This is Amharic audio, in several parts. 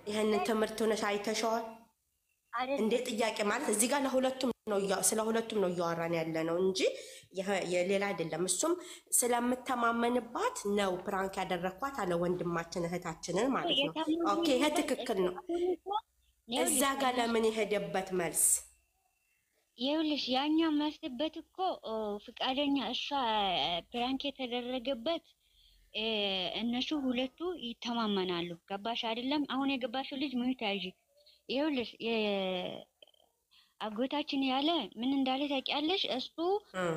ይሄንን ትምህርት ሆነሽ አይተሽዋል እንዴ? ጥያቄ ማለት እዚህ ጋር ለሁለቱም ነው ስለ ሁለቱም ነው እያወራን ያለ ነው እንጂ የሌላ አይደለም። እሱም ስለምተማመንባት ነው ፕራንክ ያደረኳት አለ ወንድማችን እህታችንን ማለት ነው። ኦኬ ይሄ ትክክል ነው። እዛ ጋር ለምን የሄደበት መልስ ይኸውልሽ ያኛው መስበት እኮ ፍቃደኛ እሷ ፕራንክ የተደረገበት እነሱ ሁለቱ ይተማመናሉ። ገባሽ አይደለም? አሁን የገባሽው ልጅ ምን ታይጂ? ይኸውልሽ አጎታችን ያለ ምን እንዳለ ታውቂያለሽ? እሱ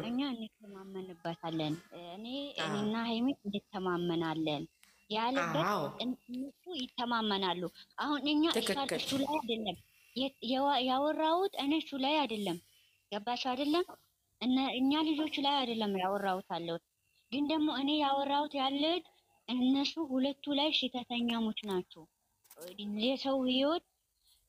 እኛ እንተማመንበታለን፣ እኔና ሀይሚ እንተማመናለን ያለበት እነሱ ይተማመናሉ። አሁን እኛ እሱ ላይ አይደለም ያወራሁት፣ እኔ እሱ ላይ አይደለም። ገባሽ አይደለም? እኛ ልጆቹ ላይ አይደለም ያወራሁት አለሁት። ግን ደግሞ እኔ ያወራሁት ያለሁት እነሱ ሁለቱ ላይ ሽተተኛሞች ናቸው። የሰው ህይወት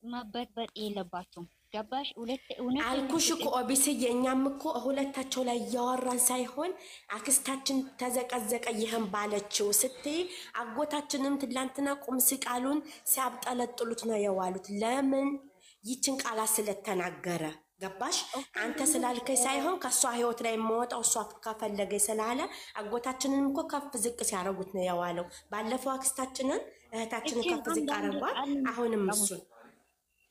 መበጥበጥ የለባቸውም። ገባሽ? እውነት አልኩሽ እኮ ኦቢስዬ፣ እኛም እኮ ሁለታቸው ላይ እያወራን ሳይሆን አክስታችን ተዘቀዘቀ ይህን ባለችው ስትይ አጎታችንም ትላንትና ቁም ስቃሉን ሲያብጠለጥሉት ነው የዋሉት። ለምን ይችን ቃላት ስለተናገረ ገባሽ? አንተ ስላልከኝ ሳይሆን ከሷ ህይወት ላይ የምወጣው እሷ ከፈለገኝ ስላለ አጎታችንን እኮ ከፍ ዝቅ ሲያረጉት ነው የዋለው። ባለፈው አክስታችንን እህታችንን ከፍ ዝቅ አረጓል። አሁንም እሱን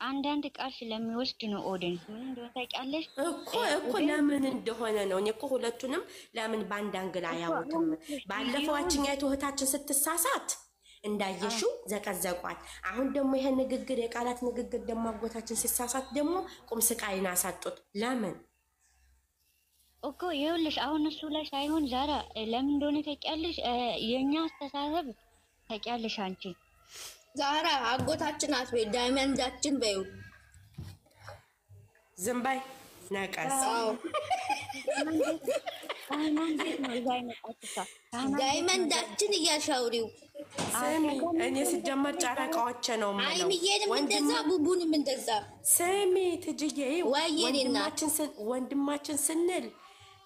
አንዳንድ ቃል ስለሚወስድ ነው ኦዲየንስ ምን እንደሆነ ታውቂያለሽ እኮ ለምን እንደሆነ ነው። እኔ እኮ ሁለቱንም ለምን ባንድ አንግል አያውትም? ባለፈው አችኛይቱ እህታችን ስትሳሳት እንዳየሽው ዘቀዘቋት። አሁን ደግሞ ይሄ ንግግር የቃላት ንግግር ደግሞ አጎታችን ሲሳሳት ደግሞ ቁም ስቃይን አሳጡት። ለምን እኮ ይኸውልሽ አሁን እሱ ላይ ሳይሆን ዛራ ለምን እንደሆነ ታውቂያለሽ? የኛ አስተሳሰብ ታውቂያለሽ አንቺ ዛራ አጎታችን አትበይ፣ ዳይመንዳችን በይው። ዝም በይ ነቀስ። ዳይመንዳችን እያሻውሪው ስሚ፣ እኔ ስጀመር ጨረቃዎች ነው ማለት አይምዬንም እንደዛ ቡቡንም እንደዛ። ስሚ ትጅዬ፣ ወንድማችን ስንል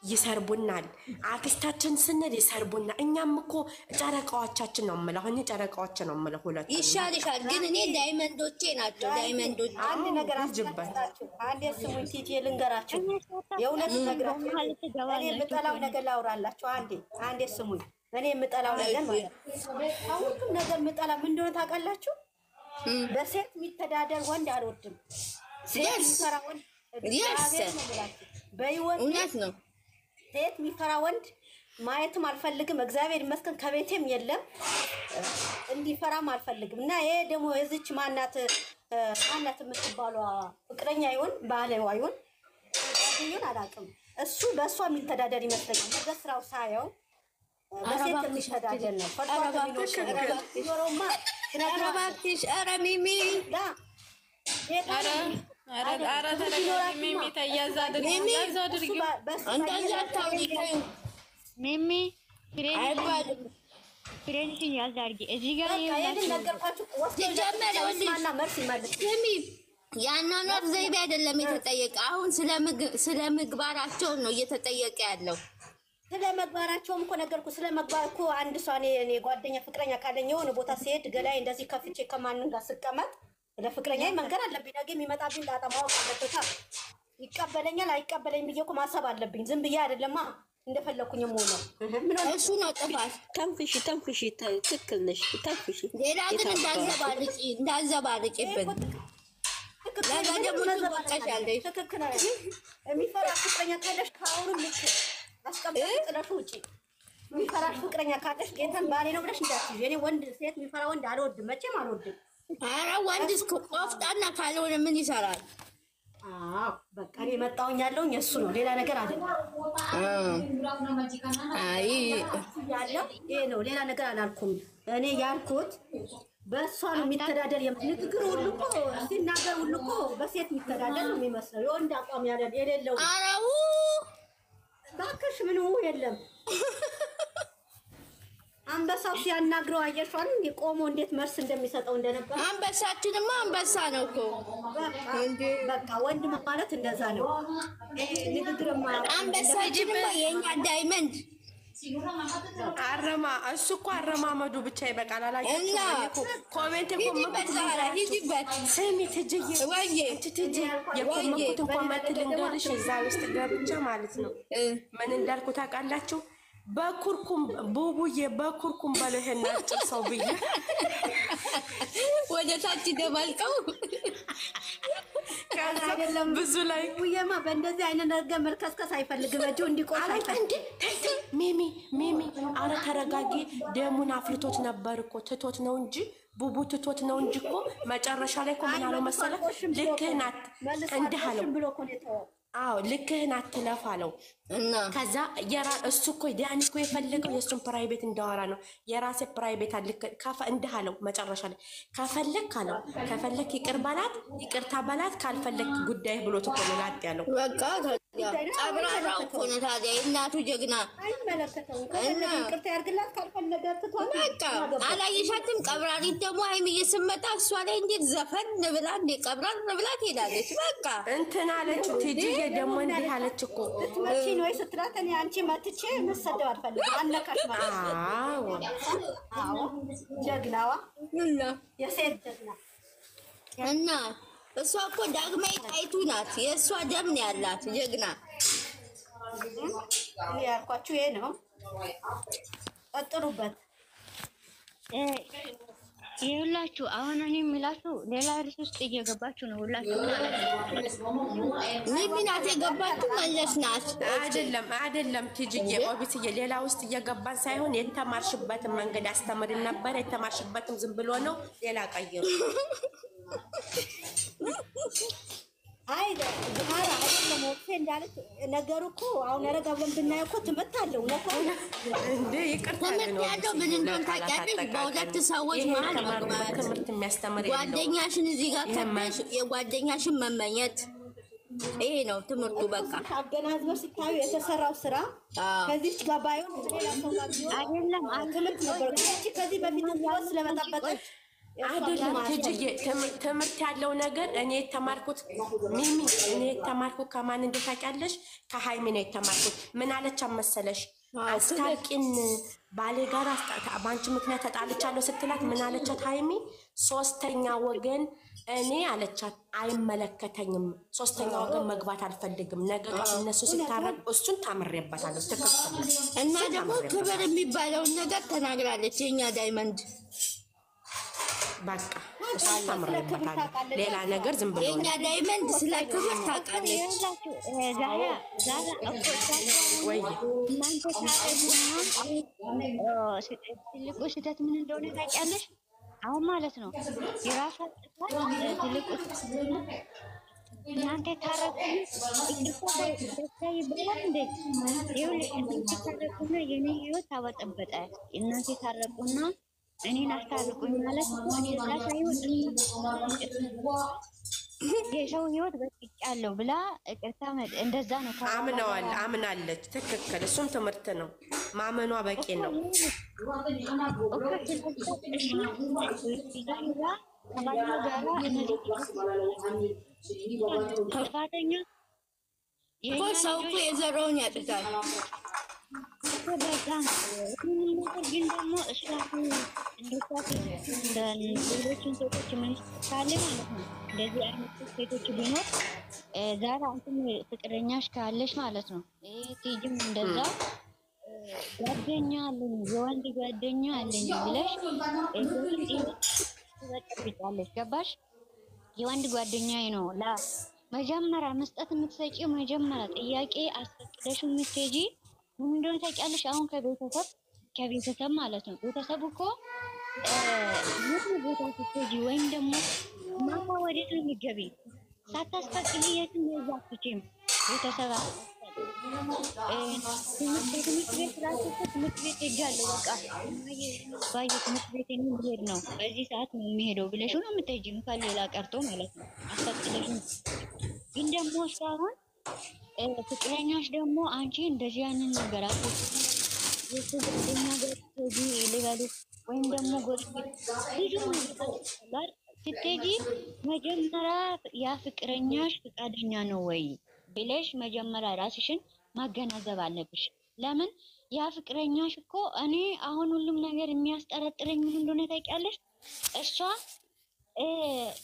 ይሰርቡናል፣ አክስታችን ስንል ይሰርቡናል። እኛም እኮ ጨረቃዎቻችን ነው የምለው፣ እኔ ጨረቃዎች ነው የምለው። ሁለት ይሻልሻል፣ ግን እኔ ዳይመንዶቼ ናቸው። ዳይመንዶቼ አንድ ነገር አስጀባችሁ፣ አንድ ስሙኝ ቲጂ ልንገራችሁ፣ የእውነት ነግራችሁ። እኔ የምጠላው ነገር ላውራላችሁ። አንዴ ስሙኝ። እኔ የምጠላው ነገር ማለት ሁሉም ነገር የምጠላው ምን እንደሆነ ታውቃላችሁ? በሴት የሚተዳደር ወንድ አልወድም። ሴት የሚፈራ ወንድ እውነት ነው። ሴት የሚፈራ ወንድ ማየትም አልፈልግም። እግዚአብሔር ይመስገን ከቤቴም የለም፣ እንዲፈራም አልፈልግም። እና ይሄ ደግሞ የዚች ማናት የምትባሏ ፍቅረኛ ይሁን ባለዋ ይሁን ጓደኛውን አላውቅም፣ እሱ በእሷ የሚተዳደር ይመስለኛል። ነገር ስራው ሳየው በሴት የሚተዳደር ነው። እባክሽ ኧረ ሚሚ የአኗኗር ዘይቤ አይደለም የተጠየቀ። አሁን ስለ ምግባራቸው ነው እየተጠየቀ ያለው። ስለ ምግባራቸውም እኮ ነገርኩ። ስለ ምግባር እኮ አንድ ሰው እኔ ጓደኛ ፍቅረኛ ካለኝ የሆነ ቦታ ሲሄድ ገላይ እንደዚህ ከፍቼ ከማንም ጋር ስቀመጥ ለፍቅረኛ መንገር አለብኝ። ነገ የሚመጣብኝ ጣጣ ማወቅ አለበት። ይቀበለኛል አይቀበለኝ ብዬ እኮ ማሰብ አለብኝ። ዝም ብዬ አይደለማ እንደፈለኩኝ ሆኖ እሱ ነው ጥፋት። ተንፍሺ ትክክል ነሽ። ተንፍሺ። ሌላ ግን እንዳዘባርቂብን ለጋ ደግሞ ትወቀሻለሽ። ትክክል ነው። የሚፈራ ፍቅረኛ ካለሽ ከአሁኑ ልክ አስቀምጠሽ ጥለሽ ውጪ። የሚፈራሽ ፍቅረኛ ካለሽ ጌታን ባሌ ነው ብለሽ እንዳትይዥ። እኔ ወንድ ሴት የሚፈራ ወንድ አልወድም፣ መቼም አልወድም። ኧረ ወንድ እስከ ቆፍጣና ካልሆነ ምን ይሰራል? በቃ እኔ መጣሁኝ ያለውኝ እሱ ነው፣ ሌላ ነገር አይደለም። አይ ያለው ይሄ ነው፣ ሌላ ነገር አላልኩም። እኔ ያልኩት በእሷ ነው የሚተዳደር። ንግግር ሁሉ እኮ ሲናገር ሁሉ እኮ በሴት የሚተዳደር ነው የሚመስለው፣ የወንድ አቋም የሌለው። አረው እባክሽ ምንም የለም። አንበሳው ሲያናግረው አየሽዋል እንዴ? ቆሞ እንዴት መልስ እንደሚሰጠው እንደነበር። አንበሳችንማ አንበሳ ነው እኮ በቃ ወንድ ማለት እንደዛ ነው። ንግግርማ አንበሳችንማ የኛ ዳይመንድ አረማ እሱ እኮ አረማመዱ ብቻ ይበቃል። እና ኮሜንት ሂጂበት ስሚ ትጅዬ ወይዬ ትጅ የኮመንኩት እንኳን መት ልንገርሽ እዛ ውስጥ ገብቼ ማለት ነው ምን እንዳልኩ ታውቃላችሁ? በኩርኩም ቡቡዬ በኩርኩም በለው ይሄን አጭር ሰው ብዬ ወደ ታች ደባልቀው አይደለም ብዙ ላይ ውየማ በእንደዚህ አይነት ነገር መርከስከስ አይፈልግም። እጁ እንዲቆርጥ አይፈልግም። ሚሚ አረ ተረጋጊ። ደሙን አፍልቶት ነበር እኮ ትቶት ነው እንጂ ቡቡ ትቶት ነው እንጂ እኮ መጨረሻ ላይ እኮ ምን አለው መሰለ ልክህን እንዲህ አለው ብሎ እኮ ነው የተወው። አዎ ልክህን አትለፍ አለው። እና ከዛ እሱ እኮ ዳኒ እኮ የፈለገው የእሱን ፕራይቬት እንዳወራ ነው። የራሴ ፕራይቬት አልክ እንዲህ አለው መጨረሻ ላይ ከፈለክ አለው ከፈለክ ይቅር በላት ይቅርታ በላት ካልፈለክ ጉዳይ ብሎት እኮ ነው ላጥ ያለው። በቃ ቀብራራው እኮ ነው ታዲያ እናቱ ጀግና አይመለከተውም። ይቅርታ ያርግላት ካልፈለገ ትቷል። በቃ አላየሻትም? ቀብራሪት ደግሞ ሀይሚዬ ስትመጣ እሷ ላይ እንዴት ዘፈን ብላ እንዴ ቀብራር ብላ ትሄዳለች። በቃ እንትን አለች ቲጂዬ ደግሞ እንዲህ አለች እኮ መቼ ነው ስትላት እኔ አንቺ መትቼ መሰደብ አልፈልግም አነካሽ ማለት ነው። አዎ ጀግናዋ የሴት ጀግና እና እሷ እኮ ዳግማዊ ጣይቱ ናት። የእሷ ደም ነው ያላት ጀግና። ያልኳችሁ ይሄ ነው። ቀጥሩበት። ይኸውላችሁ አሁን እኔ የምላችሁ ሌላ ርዕስ ውስጥ እየገባችሁ ነው ሁላችሁ ማለት ነው። ምን ናት የገባችሁ? መለስ ናት። አይደለም ቲጂዬ ኦቢስዬ ሌላ ውስጥ እየገባን ሳይሆን የተማርሽበትን መንገድ አስተምርን ነበር። የተማርሽበትም ዝም ብሎ ነው። ሌላ ቀይሩ። አይ ዛራ አይደለም ወጥቼ እንዳለች ነገሩ እኮ አሁን ያረጋ ብለን ብናየው እኮ ትምህርት አለው ነው እንዴ ይቅርታ ትምህርት ያለው ምን እንደሆነ ታውቂያለሽ? በሁለት ሰዎች መሀል መግባት፣ ትምህርት የሚያስተምር ጓደኛሽን እዚህ ጋር ከተሽ የጓደኛሽን መመኘት፣ ይሄ ነው ትምህርቱ። በቃ አገናዝበው ሲታዩ የተሰራው ስራ ከዚች ጋር ባይሆን ሌላ ሰው ጋር ቢሆን አይደለም ትምህርት ነበር። ከዚህ በፊት ነው ስለመጣበጠች አይደለም ትጅዬ ትምህርት ያለው ነገር እኔ የተማርኩት ሚሚ እኔ የተማርኩት ከማን እንደታውቂያለሽ? ከሃይሚ ነው የተማርኩት። ምን አለች መሰለሽ? አስታቂን ባሌ ጋር በአንቺ ምክንያት ተጣልቻለሁ ስትላት ምን አለቻት ሃይሚ? ሶስተኛ ወገን እኔ አለቻት አይመለከተኝም፣ ሶስተኛ ወገን መግባት አልፈልግም። ነገ እነሱ ሲታረቁ እሱን ታምሬበታለሁ። ትክክል። እና ደግሞ ክብር የሚባለውን ነገር ተናግራለች የኛ ዳይመንድ። በቃ እሱ ታምሬበታለሁ። ሌላ ነገር ዝም ብሎ የኛ ዳይመንድ ስለ ክብር ታውቃለች። ወይ እናንተ ትልቁ ስህተት ምን እንደሆነ ታውቂያለሽ? አሁን ማለት ነው የራሷ ጥፋት ትልቁ እናንተ ታረቁ ደስታ ይባላል እንዴ? ይኸውልሽ እናንተ ታረቁና የኔ ህይወት አበጠበጠ። እናንተ ታረቁና እኔን አስታርቁኝ ማለት የራሷ ህይወት የሰው ህይወት በጥቂያለሁ ብላ ይቅርታ እንደዛ ነው። አምናለች። ትክክል። እሱም ትምህርት ነው። ማመኗ በቂ ነው። ሰው እኮ የዘራውን ያጭዳል። ግን ደግሞ እሷ ሌሎችን ሴቶች ምን ካለ ማለት ነው እንደዚህ አይነት ሴቶች ቢኖር ዛሬ አንተም ፍቅረኛሽ ካለሽ ማለት ነው ቲጂም እንደዛ ጓደኛ አለኝ የወንድ ጓደኛ አለኝ ብለሽ ትበጥብጫለሽ። ገባሽ? የወንድ ጓደኛዬ ነው መጀመሪያ መስጠት የምትሰጪው መጀመሪያ ጥያቄ አስፈቅደሽ የምትሄጂ ምን እንደሆነ ታውቂያለሽ? አሁን ከቤተሰብ ማለት ነው ቤተሰብ እኮ ቦታ ስትሄጂ ወይም ደግሞ ማታ ወዴት ነው የሚገቢ ሳታስፈቅጂ የትም መሄድ አትችይም። ቤተሰብ ትምህርት ቤት ራሱ ትምህርት ቤት ሄጃለሁ በቃ ባየ ትምህርት ቤት የሚሄድ ነው በዚህ ሰዓት ነው የሚሄደው ብለሽ ነው የምትሄጂው እንኳን ሌላ ቀርቶ ማለት ነው አስፈቅደሽ። ግን ደግሞ እስካሁን ፍቅረኛሽ ደግሞ አንቺ እንደዚህ ያንን ነገር ጓደኛ ጋር ሊበሉ ወይም ደግሞ ስትሄጂ መጀመሪያ ያ ፍቅረኛሽ ፈቃደኛ ነው ወይ ብለሽ መጀመሪያ ራስሽን ማገናዘብ አለብሽ። ለምን ያ ፍቅረኛሽ እኮ እኔ አሁን ሁሉም ነገር የሚያስጠረጥረኝ ምን እንደሆነ ታውቂያለሽ? እሷ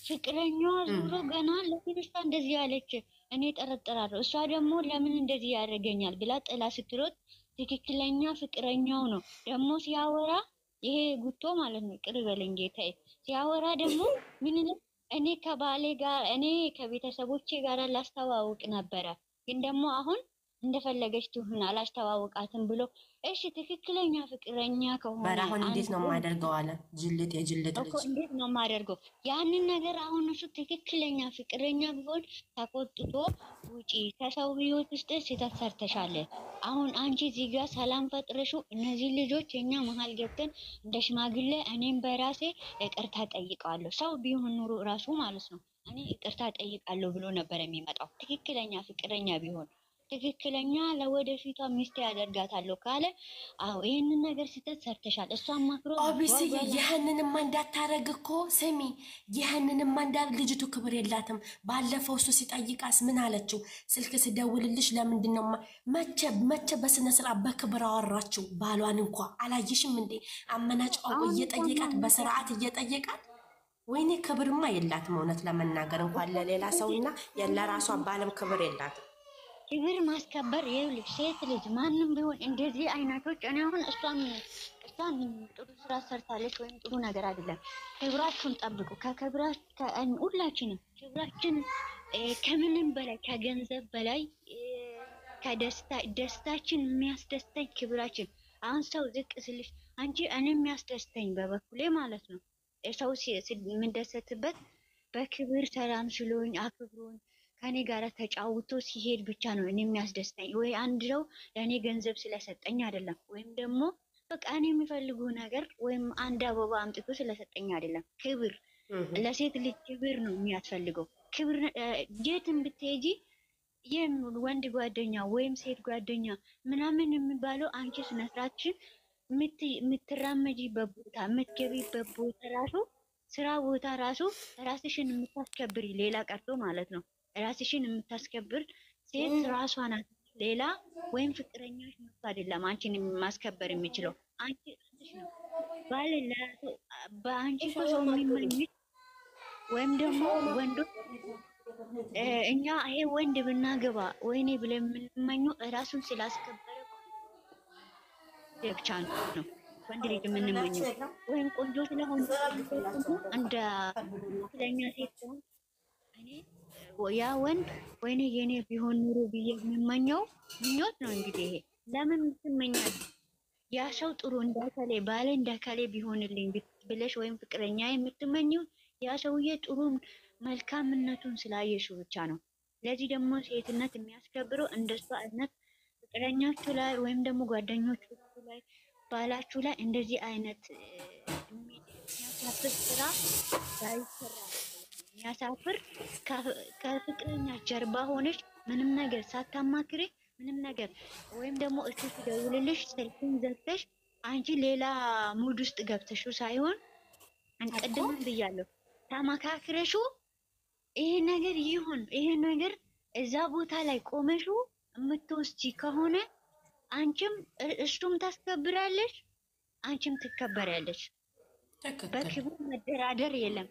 ፍቅረኛዋ ዙሮ ገና ለምን እሷ እንደዚህ ያለች እኔ ጠረጥራለሁ። እሷ ደግሞ ለምን እንደዚህ ያደርገኛል ብላ ጥላ ስትሮጥ ትክክለኛ ፍቅረኛው ነው ደግሞ ሲያወራ ይሄ ጉቶ ማለት ነው። ቅር በለኝ ጌታዬ። ሲያወራ ደግሞ ምን እኔ ከባሌ ጋር እኔ ከቤተሰቦቼ ጋር ላስተዋውቅ ነበረ፣ ግን ደግሞ አሁን እንደፈለገች ትሁን አላስተዋውቃትም ብሎ እሺ፣ ትክክለኛ ፍቅረኛ ከሆነ በራሁን እንዴት ነው የማደርገው አለ። ጅልጥ የጅልጥ እኮ ልጅ እንዴት ነው የማደርገው? ያንን ነገር አሁን እሱ ትክክለኛ ፍቅረኛ ቢሆን ተቆጥቶ ውጪ፣ ከሰው ህይወት ውስጥ ስህተት ሰርተሻል። አሁን አንቺ እዚህ ጋር ሰላም ፈጥረሽው እነዚህ ልጆች የኛ መሀል ገብተን እንደ ሽማግሌ እኔም በራሴ ይቅርታ ጠይቃለሁ። ሰው ቢሆን ኑሮ ራሱ ማለት ነው እኔ ይቅርታ ጠይቃለሁ ብሎ ነበር የሚመጣው። ትክክለኛ ፍቅረኛ ቢሆን ትክክለኛ ለወደፊቷ ሚስት ያደርጋታለሁ ካለ አዎ ይሄንን ነገር ስህተት ሰርተሻል። እሷን ማክሮ ኦቢሲ ይህንንማ እንዳታረግ እኮ ስሚ፣ ይህንንማ እንዳል ልጅቱ ክብር የላትም። ባለፈው እሱ ሲጠይቃስ ምን አለችው? ስልክ ስደውልልሽ ለምንድን ነው መቼ በስነ ስርዓት በክብር አወራችው? ባሏን እንኳ አላየሽም እንዴ? አመናጭቀው እየጠየቃት በስርዓት እየጠየቃት ወይኔ ክብርማ የላትም። እውነት ለመናገር እንኳን ለሌላ ሰውና ለራሷ ባለም ክብር የላትም። ክብር ማስከበር ይኸውልሽ፣ ሴት ልጅ ማንም ቢሆን እንደዚህ አይነቶች እኔ አሁን እሷን ጥሩ ስራ ሰርታለች ወይም ጥሩ ነገር አይደለም። ክብራችሁን ጠብቁ። ሁላችንም ክብራችን ከምንም በላይ ከገንዘብ በላይ ደስታችን የሚያስደስተኝ ክብራችን። አሁን ሰው ዝቅ ስልሽ አንቺ እኔ የሚያስደስተኝ በበኩሌ ማለት ነው ሰው የምንደሰትበት በክብር ሰላም ስሎኝ አክብሮኝ ከኔ ጋር ተጫውቶ ሲሄድ ብቻ ነው እኔ የሚያስደስተኝ። ወይ አንድ ሰው ለእኔ ገንዘብ ስለሰጠኝ አይደለም፣ ወይም ደግሞ በቃ እኔ የሚፈልገው ነገር ወይም አንድ አበባ አምጥቶ ስለሰጠኝ አይደለም። ክብር ለሴት ልጅ ክብር ነው የሚያስፈልገው። ክብር የትም ብትሄጂ ወንድ ጓደኛ ወይም ሴት ጓደኛ ምናምን የሚባለው አንቺ ስነስርዓትሽን የምትራመጂበት ቦታ የምትገቢበት ቦታ ራሱ ስራ ቦታ ራሱ ራስሽን የምታስከብሪ ሌላ ቀርቶ ማለት ነው ራስሽን የምታስከብር ሴት ራሷ ናት። ሌላ ወይም ፍቅረኛሽ መጥቶ አይደለም አንቺን ማስከበር የሚችለው አንቺ ራስሽ ነው። ባል በአንቺ ሰው የሚመኝሽ ወይም ደግሞ ወንዶች እኛ ይሄ ወንድ ብናገባ ወይኔ ብለን የምንመኘው ራሱን ስላስከበረ ብቻ ነው ወንድ ልጅ የምንመኘው። ወይም ቆንጆ ስለሆነ እንደ ትክክለኛ ሴት ሲሆን እኔ ያ ወንድ ወይኔ የኔ ቢሆን ኑሮ ብዬ የምመኘው ምኞት ነው። እንግዲህ ይሄ ለምን ትመኛለሽ? ያ ሰው ጥሩ እንዳከሌ ባለ እንዳከሌ ቢሆንልኝ ብለሽ ወይም ፍቅረኛ የምትመኘው ያ ሰውዬ ጥሩ መልካምነቱን ስላየሽው ብቻ ነው። ለዚህ ደግሞ ሴትነት የሚያስከብረው እንደሷ አይነት ፍቅረኛችሁ ላይ ወይም ደግሞ ጓደኞቹ ላይ ባላችሁ ላይ እንደዚህ አይነት የሚያሳፍር ስራ ሳይሰራ የሚያሳፍር ከፍቅረኛ ጀርባ ሆነሽ ምንም ነገር ሳታማክሪ ምንም ነገር ወይም ደግሞ እሱ ሲደውልልሽ ስልኩን ዘግተሽ አንቺ ሌላ ሙድ ውስጥ ገብተሽው ሳይሆን አንቀድም ብያለሁ ተማካክረሽው ይሄ ነገር ይሁን ይሄ ነገር እዛ ቦታ ላይ ቆመሽው የምትወስጂ ከሆነ አንቺም እሱም ታስከብራለሽ፣ አንቺም ትከበሪያለሽ። በክብር መደራደር የለም።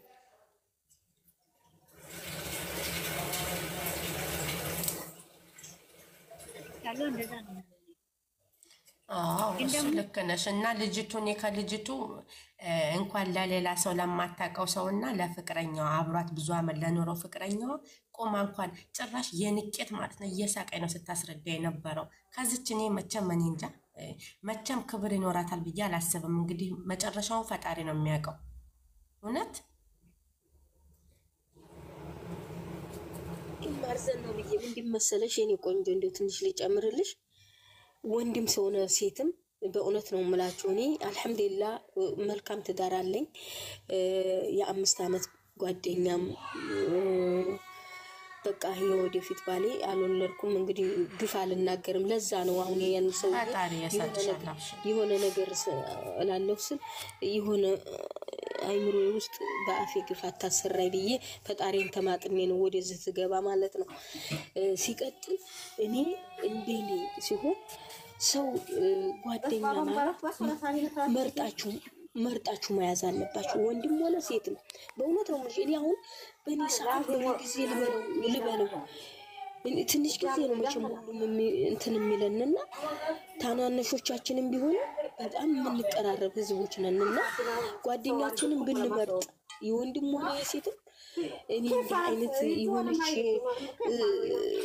ያለው እንደዛ ነው። አዎ እሱ ልክ ነሽ። እና ልጅቱ እኔ ከልጅቱ እንኳን ለሌላ ሰው ለማታውቀው ሰው እና ለፍቅረኛዋ አብሯት ብዙ አመት ለኖረው ፍቅረኛዋ ቆማ እንኳን ጭራሽ የንቄት ማለት ነው እየሳቀኝ ነው ስታስረዳ የነበረው። ከዚች እኔ መቼም እኔ እንጃ መቼም ክብር ይኖራታል ብዬ አላስብም። እንግዲህ መጨረሻውን ፈጣሪ ነው የሚያውቀው። እውነት ማርዘን ነው ብዬ ምንድን መሰለሽ የኔ ቆንጆ እንደው ትንሽ ልጨምርልሽ ወንድም ሰውነ ሴትም በእውነት ነው የምላችሁ። እኔ አልሐምዱሊላህ መልካም ትዳር አለኝ። የ5 ዓመት ጓደኛም በቃ የወደፊት ባሌ አልወለድኩም። እንግዲህ ግፍ አልናገርም። ለዛ ነው አሁን ያን ሰው የሆነ ነገር እላለሁ ስል የሆነ አይምሮ ውስጥ በአፌ ግፍ አታሰራይ ብዬ ፈጣሪን ተማጥሜ ነው ወደዚህ ትገባ ማለት ነው። ሲቀጥል እኔ እንደኔ ሲሆን ሰው ጓደኛ ማለት መርጣችሁ መያዝ አለባችሁ፣ ወንድም ሆነ ሴትም። በእውነት ነው እኔ አሁን በእኔ ሰዓት በእኔ ጊዜ ልበለው ትንሽ ጊዜ ነው መቼም ሁሉም እንትን የሚለንና ታናናሾቻችንም ቢሆኑ በጣም የምንቀራረብ ህዝቦች ነንና ጓደኛችንን ብንመርጥ የወንድም ሆነ የሴትም እኔ እንዲህ አይነት የሆነች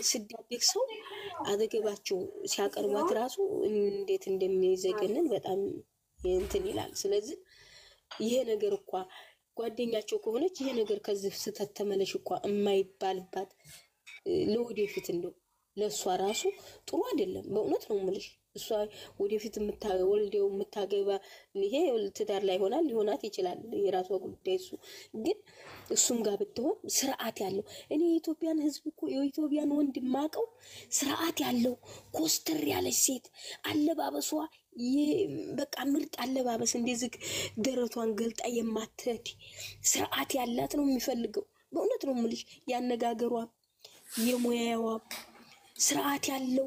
ስዳቤክ ሰው አጠገባቸው ሲያቀርቧት ራሱ እንዴት እንደሚዘገንን በጣም እንትን ይላል። ስለዚህ ይሄ ነገር እኮ ጓደኛቸው ከሆነች ይሄ ነገር ከዚህ ስተት ተመለሽ እኮ የማይባልባት ለወደፊት እንደው ለሷ ራሱ ጥሩ አይደለም። በእውነት ነው የምልሽ። እሷ ወደፊት የምታወልደው የምታገባ ይሄ ትዳር ላይ ሊሆናት ይችላል፣ የራሷ ጉዳይ። እሱ ግን እሱም ጋር ብትሆን ስርዓት ያለው እኔ የኢትዮጵያን ህዝብ እኮ የኢትዮጵያን ወንድ ማቀው ስርዓት ያለው ኮስተር ያለች ሴት አለባበሷ በቃ ምርጥ አለባበስ እንደዚህ ደረቷን ገልጣ የማትሄድ ስርዓት ያላት ነው የሚፈልገው። በእውነት ነው የምልሽ። ያነጋገሯ የሙያዋ ስርዓት ያለው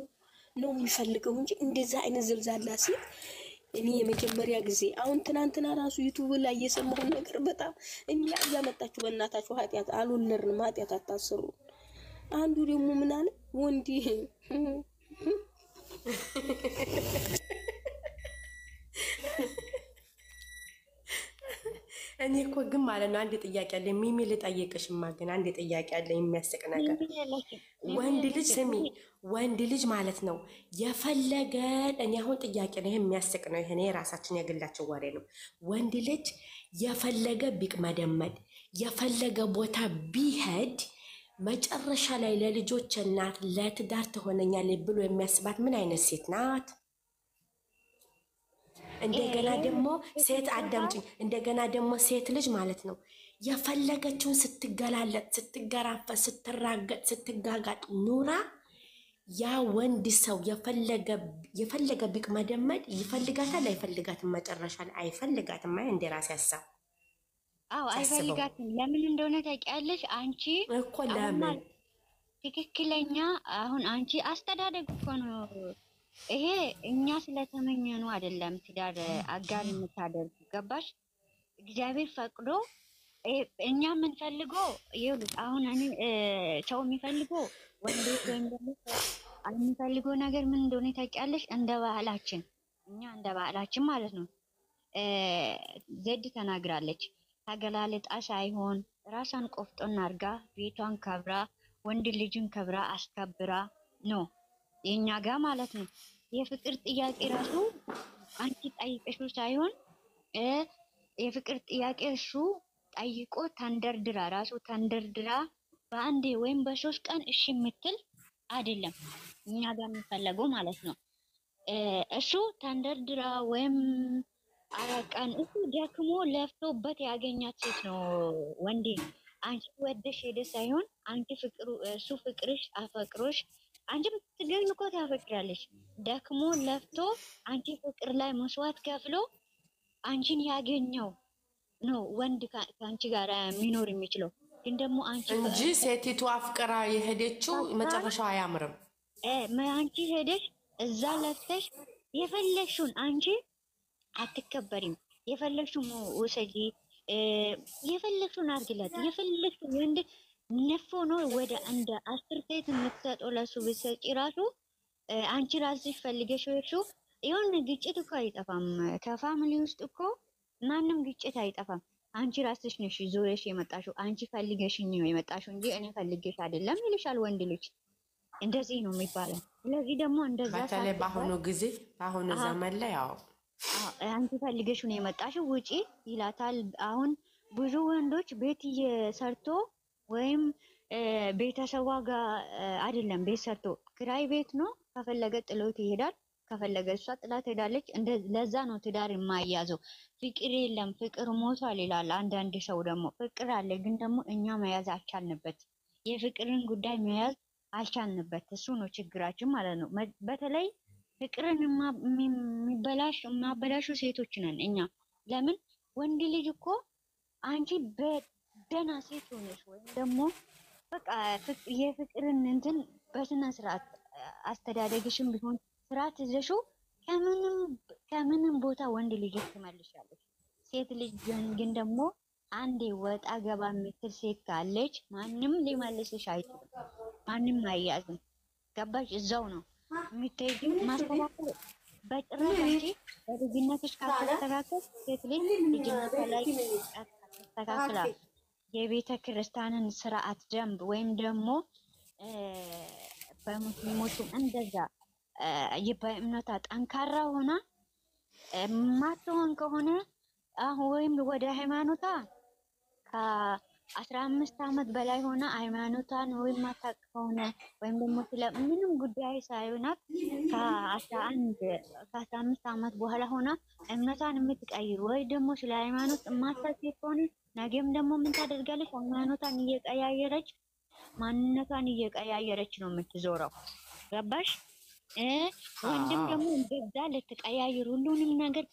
ነው የሚፈልገው እንጂ እንደዛ አይነት ዝልዛላ ሴት እኔ የመጀመሪያ ጊዜ አሁን ትናንትና ራሱ ዩቲዩብ ላይ የሰማሁን ነገር በጣም እኛ ያመጣችሁ በእናታችሁ ኃጢያት አልወለድንም፣ ኃጢያት አታሰሩ። አንዱ ደግሞ ምን አለ ወንዲ እኔ እኮ ግን ማለት ነው አንድ ጥያቄ አለ ሚሚ ልጠይቅሽማ። ግን አንድ ጥያቄ አለ የሚያስቅ ነገር። ወንድ ልጅ ስሚ፣ ወንድ ልጅ ማለት ነው የፈለገ እኔ አሁን ጥያቄ ነው የሚያስቅ ነው። ይሄ የራሳችን የግላችን ወሬ ነው። ወንድ ልጅ የፈለገ ቢቅመደመድ የፈለገ ቦታ ቢሄድ መጨረሻ ላይ ለልጆች እናት ለትዳር ትሆነኛለች ብሎ የሚያስባት ምን አይነት ሴት ናት? እንደገና ደግሞ ሴት አዳምጪኝ። እንደገና ደግሞ ሴት ልጅ ማለት ነው የፈለገችውን ስትገላለጥ፣ ስትገራፈ፣ ስትራገጥ፣ ስትጋጋጥ ኑራ ያ ወንድ ሰው የፈለገ ቢቅመደመድ ይፈልጋታል አይፈልጋትም? መጨረሻ ላይ አይፈልጋትም። እንደ ራሴ ሀሳብ አይፈልጋትም። ለምን እንደሆነ ታውቂያለሽ? አንቺ እኮ ለምን ትክክለኛ አሁን አንቺ አስተዳደግ እኮ ነው ይሄ። እኛ ስለተመኘኑ አይደለም ትዳር አጋር የምታደርጉ ገባሽ? እግዚአብሔር ፈቅዶ እኛ የምንፈልገው ይኸውልሽ፣ አሁን እኔ ሰው የሚፈልገው ወንዶች ወይም ደግሞ የሚፈልገው ነገር ምን እንደሆነ ታውቂያለሽ? እንደ ባህላችን እኛ እንደ ባህላችን ማለት ነው ዘድ ተናግራለች። ተገላለጣ ሳይሆን ራሷን ቆፍጦና አድርጋ ቤቷን ከብራ ወንድ ልጅን ከብራ አስከብራ ነው የኛ ጋር ማለት ነው። የፍቅር ጥያቄ ራሱ አንቺ ጠይቀሽው ሳይሆን የፍቅር ጥያቄ እሱ ጠይቆ ተንደርድራ ራሱ ተንደርድራ በአንዴ ወይም በሶስት ቀን እሺ የምትል አይደለም እኛ ጋር የሚፈለገው ማለት ነው። እሱ ተንደርድራ ወይም አራቀን እሱ ደክሞ ለፍቶበት ያገኛት ሴት ነው ወንዴ። አንቺ ወደሽ ሄደ ሳይሆን አንቺ ፍቅሩ እሱ ፍቅርሽ አፈቅሮሽ አንቺ ትገኝ እኮ ታፈቅራለሽ። ደክሞ ለፍቶ አንቺ ፍቅር ላይ መስዋዕት ከፍሎ አንቺን ያገኘው ነው ወንድ ከአንቺ ጋር የሚኖር የሚችለው። ግን ደግሞ አንቺ እንጂ ሴቲቱ አፍቅራ የሄደችው መጨረሻው አያምርም። አንቺ ሄደሽ እዛ ለፍተሽ የፈለግሽውን አንቺ አትከበሪም። የፈለግሽውን ውሰጂ፣ የፈለግሽውን አድርግላት። የፈለግሽውን ወንድ ነፎ ነው ወደ እንደ 10 ሴት የምትሰጠው ለሱ ብትሰጪ ራሱ አንቺ ራስሽ ፈልገሽ ወይሽው የሆነ ግጭት እኮ አይጠፋም። ከፋሚሊ ውስጥ እኮ ማንም ግጭት አይጠፋም። አንቺ ራስሽ ነሽ ዞረሽ የመጣሽው፣ አንቺ ፈልገሽኝ ነው የመጣሽው እንጂ እኔ ፈልገሽ አይደለም ይልሻል ወንድ ልጅ። እንደዚህ ነው የሚባለው። ስለዚህ ደግሞ እንደዛ በተለይ በአሁኑ ጊዜ በአሁኑ ዘመን ላይ ያው አንቺ ፈልገሽ ነው የመጣሽው ውጪ ይላታል። አሁን ብዙ ወንዶች ቤት እየሰርቶ ወይም ቤተሰቧ ጋር አይደለም ቤት ሰርቶ ክራይ ቤት ነው። ከፈለገ ጥሎት ይሄዳል፣ ከፈለገ እሷ ጥላት ሄዳለች። ለዛ ነው ትዳር የማያዘው። ፍቅር የለም ፍቅር ሞቷል ይላል አንዳንድ ሰው። ደግሞ ፍቅር አለ ግን ደግሞ እኛ መያዝ አልቻልንበት። የፍቅርን ጉዳይ መያዝ አልቻልንበት። እሱ ነው ችግራችን ማለት ነው። በተለይ ፍቅርን የሚያበላሹ ሴቶች ነን እኛ። ለምን ወንድ ልጅ እኮ አንቺ በደህና ሴት ሆነሽ ወይም ደግሞ በቃ የፍቅርን እንትን በስነ ስርዓት አስተዳደግሽም ቢሆን ስርዓት ይዘሽው ከምንም ቦታ ወንድ ልጅ ትመልሻለች። ሴት ልጅ ግን ደግሞ አንዴ ወጣ ገባ የምትል ሴት ካለች ማንም ሊመልስሽ አይችልም። ማንም አያዝም። ገባሽ? እዛው ነው የምትሄጂው። ማስተካከል በጭራሽ እንጂ በልጅነትሽ ካልተስተካከል ሴት ልጅ ልጅነቷ ላይ ተስተካክላ የቤተ ክርስቲያንን ስርዓት ደንብ ወይም ደግሞ በሙስሊሞቹም እንደዛ በእምነቷ ጠንካራ ሆና ማትሆን ከሆነ አሁን ወይም ወደ ሃይማኖቷ ከ15 ዓመት በላይ ሆና ሃይማኖቷን ወይም ማታውቅ ከሆነ ወይም ደግሞ ስለ ምንም ጉዳይ ሳይሆናት ከ15 ዓመት በኋላ ሆና እምነቷን የምትቀይር ወይ ደግሞ ስለ ሃይማኖት ማታውቅ ከሆነ ነገም ደግሞ ምን ታደርጋለች? ሃይማኖቷን እየቀያየረች ማንነቷን እየቀያየረች ነው የምትዞረው። ገባሽ? ወንድም ደግሞ እንደዛ ልትቀያየር ሁሉንም ነገር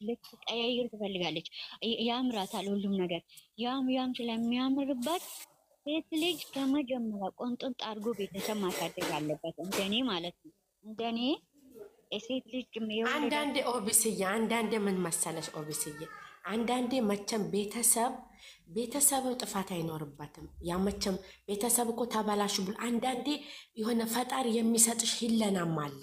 ልትቀያየር ትፈልጋለች። ያምራታል ሁሉም ነገር ያም ስለሚያምርባት ሴት ልጅ ከመጀመሪያ ቆንጥን አድርጎ ቤተሰብ ማሳደግ አለበት። እንደኔ ማለት ነው። እንደኔ ሴት ልጅ አንዳንዴ ኦቢስዬ አንዳንዴ ምን መሰለሽ ኦቢስዬ አንዳንዴ መቼም ቤተሰብ ጥፋት አይኖርበትም። ያ መቼም ቤተሰብ እኮ ተበላሹ ብሎ አንዳንዴ የሆነ ፈጣሪ የሚሰጥሽ ሂለናም አለ።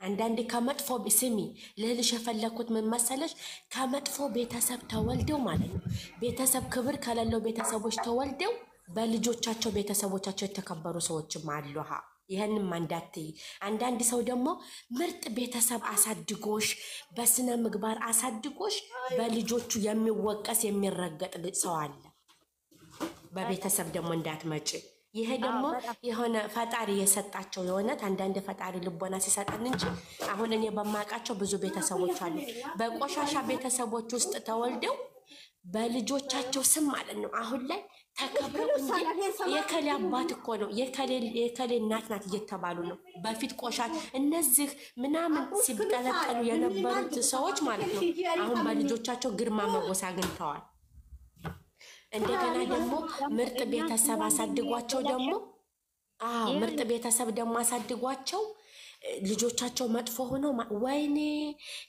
አንዳንዴ ከመጥፎ ስሚ ልልሽ የፈለኩት ምን መሰለሽ ከመጥፎ ቤተሰብ ተወልደው ማለት ነው ቤተሰብ ክብር ከሌለው ቤተሰቦች ተወልደው በልጆቻቸው ቤተሰቦቻቸው የተከበሩ ሰዎችም አሉ። ይህንም አንዳንድ ሰው ደግሞ ምርጥ ቤተሰብ አሳድጎሽ በስነ ምግባር አሳድጎሽ በልጆቹ የሚወቀስ የሚረገጥ ሰው አለ። በቤተሰብ ደግሞ እንዳትመጪ። ይሄ ደግሞ የሆነ ፈጣሪ የሰጣቸው የሆነት አንዳንድ ፈጣሪ ልቦና ሲሰጠን እንጂ አሁን እኔ በማውቃቸው ብዙ ቤተሰቦች አሉ በቆሻሻ ቤተሰቦች ውስጥ ተወልደው በልጆቻቸው ስም ማለት ነው አሁን ላይ ተከብረው እንጂ የከሌ አባት እኮ ነው የከሌ እናት ናት እየተባሉ ነው። በፊት ቆሻሻ እነዚህ ምናምን ሲጠለጠሉ የነበሩት ሰዎች ማለት ነው አሁን በልጆቻቸው ግርማ ሞገስ አግኝተዋል። እንደገና ደግሞ ምርጥ ቤተሰብ አሳድጓቸው ደግሞ ምርጥ ቤተሰብ ደግሞ አሳድጓቸው ልጆቻቸው መጥፎ ሆኖ ወይኔ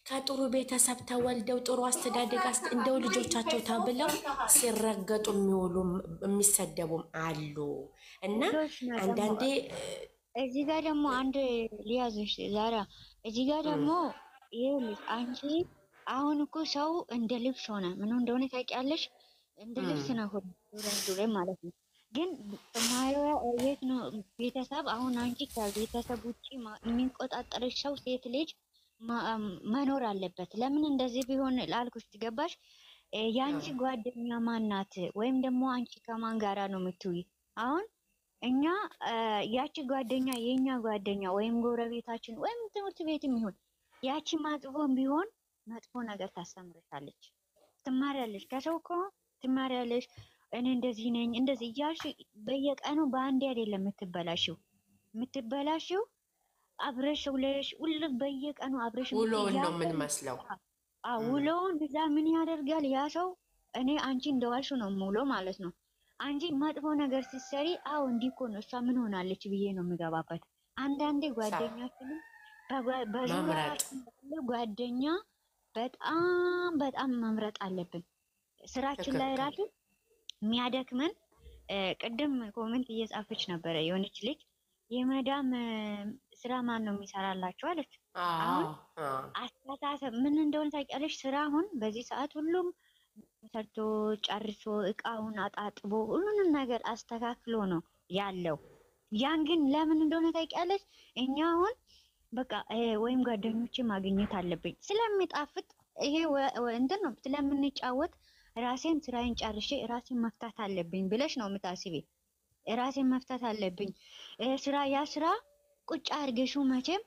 ከጥሩ ቤተሰብ ተወልደው ጥሩ አስተዳደግ እንደው ልጆቻቸው ተብለው ሲረገጡ የሚውሉ የሚሰደቡም አሉ። እና አንዳንዴ እዚህ ጋር ደግሞ አንድ ሊያዝሽ ዛራ እዚህ ጋር ደግሞ ይኸውልሽ አንቺ አሁን እኮ ሰው እንደ ልብስ ሆነ ምን እንደሆነ ታውቂያለሽ? እንደ ልብስ ነው ሆነ ማለት ነው። ግን የት ነው ቤተሰብ? አሁን አንቺ ከቤተሰብ ውጭ የሚቆጣጠርሽ ሰው ሴት ልጅ መኖር አለበት። ለምን እንደዚህ ቢሆን ላልኩሽ ትገባሽ? የአንቺ ጓደኛ ማናት? ወይም ደግሞ አንቺ ከማን ጋራ ነው የምትውይ? አሁን እኛ ያቺ ጓደኛ የኛ ጓደኛ ወይም ጎረቤታችን ወይም ትምህርት ቤትም ይሁን ያቺ ማጥፎም ቢሆን መጥፎ ነገር ታስተምርሻለች፣ ትማሪያለሽ። ከሰው እኮ ትማሪያለሽ። እኔ እንደዚህ ነኝ እንደዚህ እያልሽ በየቀኑ በአንዴ አይደለም የምትበላሽው አብረሽ ውለሽ ሁሉ በየቀኑ አብረሽ ውሎውን ነው ምን መስለው ውሎውን እዛ ምን ያደርጋል ያ ሰው? እኔ አንቺ እንደዋልሽ ነው ሙሉ ማለት ነው። አንቺ መጥፎ ነገር ስትሰሪ እንዲህ እኮ ነው እሷ ምን ሆናለች ብዬ ነው የምገባበት። አንዳንዴ ጓደኛችንም በዙሪያችን ጓደኛ በጣም መምረጥ አለብን። ስራችን ላይ ራሱ የሚያደክመን ቅድም ኮሜንት እየጻፈች ነበረ የሆነች ልጅ የመዳም ስራ ማን ነው የሚሰራላችሁ አለች። አሁን አስተሳሰብ ምን እንደሆነ ታውቂያለሽ? ስራ አሁን በዚህ ሰዓት ሁሉም ሰርቶ ጨርሶ እቃውን አጣጥቦ ሁሉንም ነገር አስተካክሎ ነው ያለው። ያን ግን ለምን እንደሆነ ታውቂያለሽ? እኛ አሁን በቃ ወይም ጓደኞቼ ማግኘት አለብኝ ስለሚጣፍጥ ይሄ እንትን ነው ስለምንጫወት ራሴን ስራዬን ጨርሼ ራሴን መፍታት አለብኝ ብለሽ ነው የምታስቢ። ራሴን መፍታት አለብኝ ያ ስራ ቁጭ አድርገሽው መቼም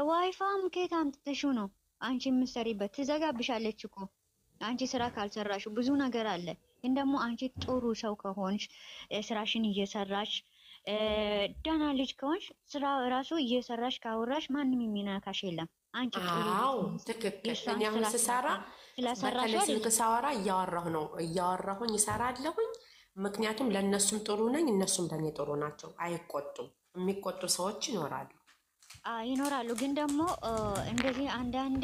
ዋይፋም ከየት አምጥተሽው ነው አንቺ የምትሰሪበት? ትዘጋብሻለች እኮ አንቺ ስራ ካልሰራሽው ብዙ ነገር አለ። ግን ደግሞ አንቺ ጥሩ ሰው ከሆንሽ ስራሽን እየሰራሽ ደህና ልጅ ከሆንሽ ስራ ራሱ እየሰራሽ ካወራሽ ማንም የሚነካሽ የለም። አንቺ ትክክል። እኔ አሁን ስሰራ በተለይ ስልክ ሳወራ እያወራሁኝ እሰራለሁኝ። ምክንያቱም ለእነሱም ጥሩ ነኝ፣ እነሱም ለእኔ ጥሩ ናቸው። አይቆጡም። የሚቆጡ ሰዎች ይኖራሉ። ይኖራሉ። ግን ደግሞ እንደዚህ አንዳንዴ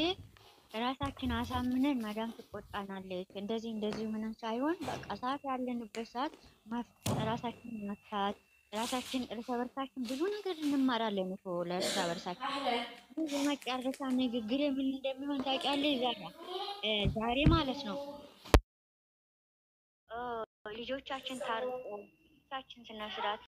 ራሳችን አሳምነን ማዳም ትቆጣናለች። እንደዚህ ምንም ሳይሆን በቃ ሰዓት ያለንበት ሰዓት ራሳችን መፍታት ራሳችን እርስ በርሳችን ብዙ ነገር እንማራለን እኮ ለእርስ በርሳችን። የመጨረሻ ንግግር ምን እንደሚሆን ታውቂያለሽ? ዛሬ ማለት ነው ልጆቻችን ታርቀው ልጆቻችን ስነ ስርዓት